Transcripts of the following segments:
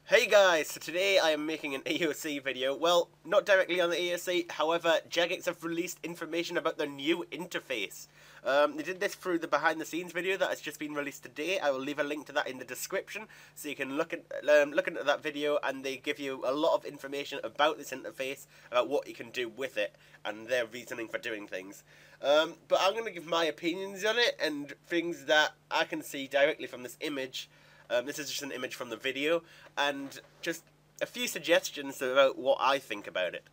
Hey guys, so today I am making an AOC video. Well, not directly on the AOC, however, Jagex have released information about their new interface. They did this through the behind the scenes video that has just been released today. I will leave a link to that in the description so you can look into that video, and they give you a lot of information about this interface, about what you can do with it, and their reasoning for doing things. But I'm going to give my opinions on it and things that I can see directly from this image. This is just an image from the video, and just a few suggestions about what I think about it.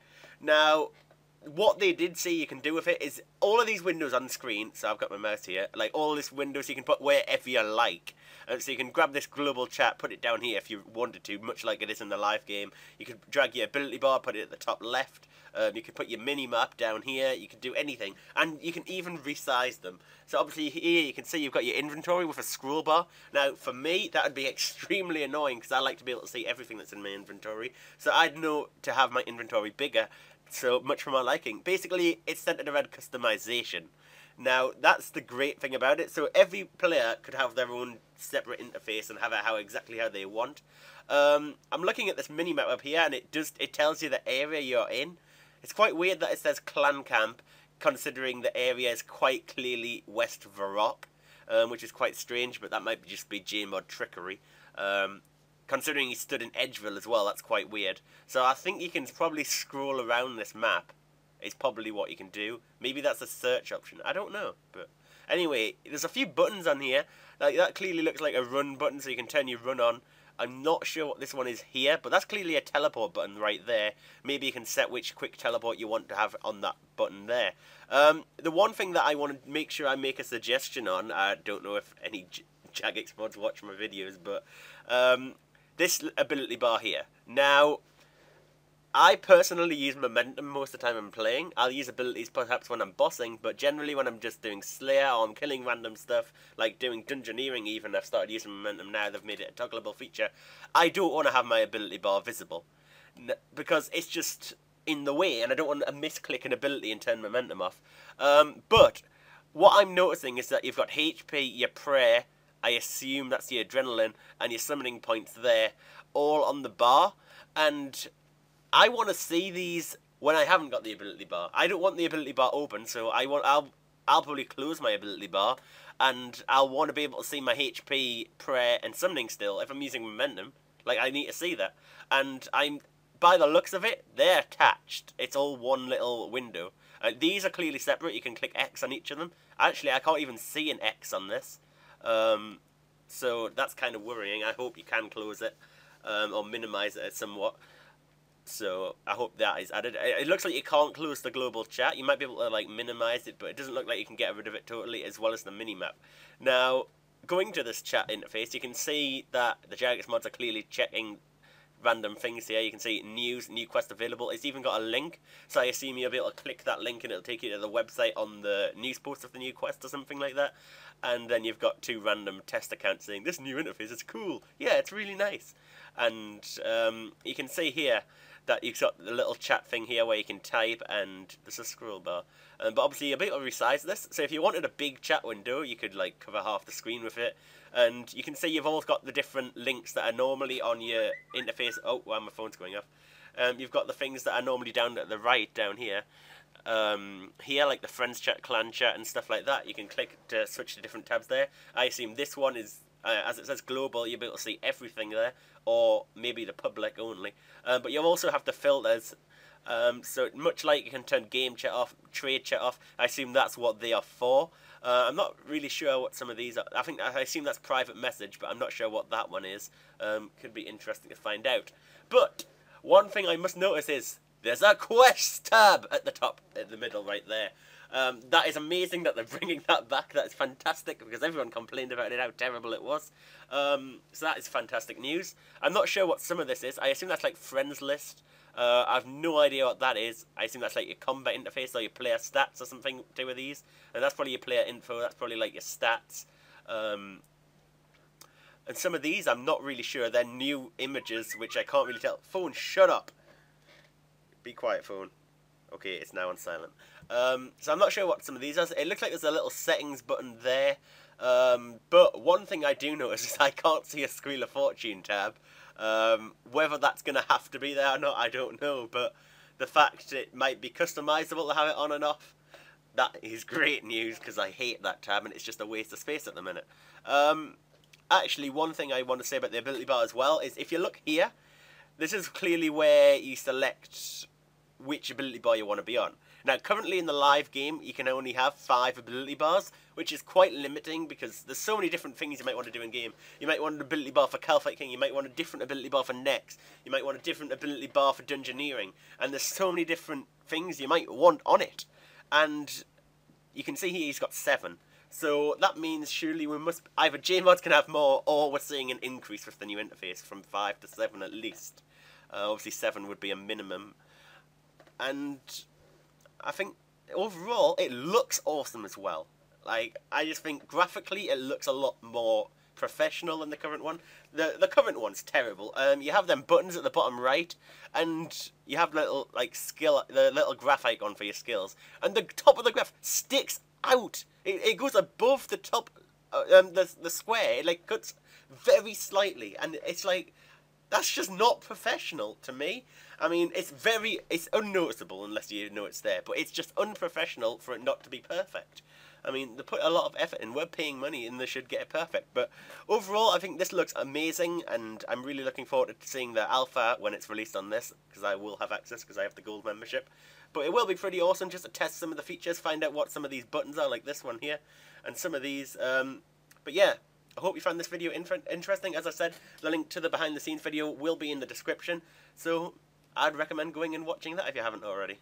Now, what they did say you can do with it is all of these windows on the screen, so I've got my mouse here, like all these windows you can put wherever you like. So you can grab this global chat, put it down here if you wanted to, much like it is in the live game. You could drag your ability bar, put it at the top left. You can put your mini-map down here, you can do anything, and you can even resize them. So obviously here you can see you've got your inventory with a scroll bar. Now for me that would be extremely annoying because I like to be able to see everything that's in my inventory. So I'd know to have my inventory bigger, so much for my liking. Basically it's centered around customization. Now that's the great thing about it, so every player could have their own separate interface and have it exactly how they want. I'm looking at this mini-map up here and it tells you the area you're in. It's quite weird that it says clan camp, considering the area is quite clearly West Varrock, which is quite strange, but that might just be JMod trickery. Considering he stood in Edgeville as well, that's quite weird. So I think you can probably scroll around this map, is probably what you can do. Maybe that's a search option, I don't know. But anyway, there's a few buttons on here. Like that clearly looks like a run button, so you can turn your run on. I'm not sure what this one is here, but that's clearly a teleport button right there. Maybe you can set which quick teleport you want to have on that button there. The one thing that I want to make sure I make a suggestion on, I don't know if any Jagex mods watch my videos, but this ability bar here. Now, I personally use momentum most of the time I'm playing. I'll use abilities perhaps when I'm bossing, but generally when I'm just doing Slayer or I'm killing random stuff, like doing dungeoneering even, I've started using momentum now, they've made it a toggleable feature. I don't want to have my ability bar visible, because it's just in the way, and I don't want to misclick an ability and turn momentum off. But what I'm noticing is that you've got HP, your prayer, I assume that's your adrenaline, and your summoning points there, all on the bar, and I want to see these when I haven't got the ability bar. I don't want the ability bar open, so I'll probably close my ability bar, and I'll want to be able to see my HP, prayer, and summoning still if I'm using momentum. Like, I need to see that. And by the looks of it, they're attached. It's all one little window. These are clearly separate. You can click X on each of them. Actually, I can't even see an X on this. So that's kind of worrying. I hope you can close it, or minimize it somewhat. So I hope that is added. It looks like you can't close the global chat. You might be able to like minimize it, but it doesn't look like you can get rid of it totally, as well as the minimap. Now, going to this chat interface, you can see that the Jagex mods are clearly checking random things here. You can see news, new quest available. It's even got a link, so I assume you'll be able to click that link and it'll take you to the website on the news post of the new quest or something like that. And then you've got two random test accounts saying, this new interface is cool. Yeah, it's really nice. And you can see here that you've got the little chat thing here where you can type, and there's a scroll bar. But obviously you'll be able to resize this, so if you wanted a big chat window, you could like cover half the screen with it. And you can see you've all got the different links that are normally on your interface. Oh, wow, my phone's going off. You've got the things that are normally down at the right, down here. Here, like the friends chat, clan chat, and stuff like that. You can click to switch to different tabs there. I assume this one is, as it says global, you'll be able to see everything there, or maybe the public only. But you'll also have the filters. So much like you can turn game chat off, trade chat off, I assume that's what they are for. I'm not really sure what some of these are. I assume that's private message, but I'm not sure what that one is. Could be interesting to find out. But one thing I must notice is there's a quest tab at the top, in the middle right there. That is amazing that they're bringing that back. That is fantastic, because everyone complained about it, how terrible it was. So that is fantastic news. I'm not sure what some of this is. I assume that's like friends list. I have no idea what that is. I assume that's like your combat interface or your player stats or something to do with these. And that's probably your player info. That's probably like your stats. And some of these I'm not really sure. They're new images, which I can't really tell. Phone, shut up. Be quiet, phone. Okay, it's now on silent. So I'm not sure what some of these are. It looks like there's a little settings button there. But one thing I do notice is I can't see a Squeal of Fortune tab. Whether that's going to have to be there or not, I don't know, but the fact it might be customizable to have it on and off, that is great news, because I hate that tab and it's just a waste of space at the minute. Actually, one thing I want to say about the ability bar as well is if you look here, this is clearly where you select which ability bar you want to be on. Now, currently in the live game, you can only have 5 ability bars, which is quite limiting because there's so many different things you might want to do in game. You might want an ability bar for Calfight King, you might want a different ability bar for Nex, you might want a different ability bar for Dungeoneering, and there's so many different things you might want on it. And you can see here he's got 7. So that means surely we must, either JMods can have more, or we're seeing an increase with the new interface from 5 to 7 at least. Obviously 7 would be a minimum. And I think overall it looks awesome as well. Like, I just think graphically it looks a lot more professional than the current one. The current one's terrible. You have them buttons at the bottom right, and you have little like the little graph icon for your skills, and the top of the graph sticks out. It goes above the top, the square. It like cuts very slightly, and it's like, that's just not professional to me. I mean, it's unnoticeable unless you know it's there, but it's just unprofessional for it not to be perfect. I mean, they put a lot of effort in. We're paying money and they should get it perfect. But overall, I think this looks amazing, and I'm really looking forward to seeing the alpha when it's released on this, because I will have access because I have the gold membership. But it will be pretty awesome just to test some of the features, find out what some of these buttons are, like this one here, and some of these. But yeah, I hope you found this video interesting. As I said, the link to the behind the scenes video will be in the description, so I'd recommend going and watching that if you haven't already.